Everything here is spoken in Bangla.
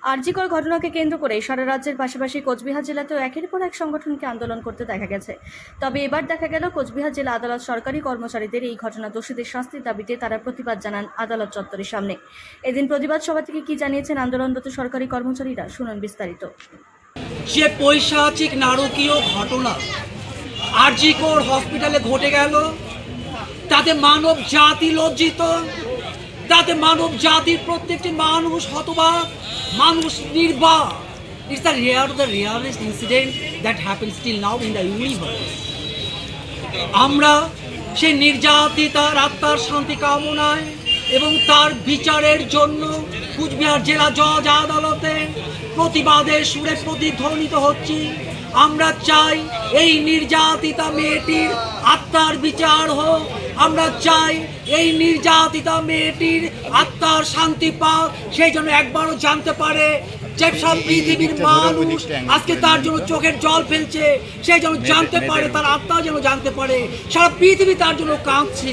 আরজিকর ঘটনাকে কেন্দ্র করে সারা রাজ্যের পাশাপাশি কোচবিহার জেলাতেও একের পর এক সংগঠনকে আন্দোলন করতে দেখা গেছে। তবে এবার দেখা গেল কোচবিহার জেলা আদালত সরকারি কর্মচারীদের এই ঘটনা দোষীদের শাস্তির দাবিতে তারা প্রতিবাদ জানান আদালত চত্বরের সামনে। এদিন প্রতিবাদ সভা থেকে কি জানিয়েছেন আন্দোলনরত সরকারি কর্মচারীরা, শুনুন বিস্তারিত। যে পৈশাচিক নারকীয় ঘটনা আরজিকর হসপিটালে ঘটে গেল, তাতে মানব জাতি লজ্জিত, তাতে মানব জাতির প্রত্যেকটি মানুষ হতবাক, মানুষ নির্বাক। It's the rarest incident that happens till now in the universe. আমরা সেই নির্যাতিতার আত্মার শান্তি কামনায় এবং তার বিচারের জন্য কুচবিহার জেলা জজ আদালতে প্রতিবাদের সুরে প্রতিধ্বনিত হচ্ছি। আমরা চাই এই নির্যাতিতা মেয়েটির আত্মার বিচার হোক, আমরা চাই এই নির্যাতিতা মেয়েটির আত্মার শান্তি পাক, সেই জন্য একবারও জানতে পারে যে সব পৃথিবীর মানুষ আজকে তার জন্য চোখের জল ফেলছে, সেই জন্য জানতে পারে, তার আত্মা যেন জানতে পারে সারা পৃথিবী তার জন্য কাঁদছে।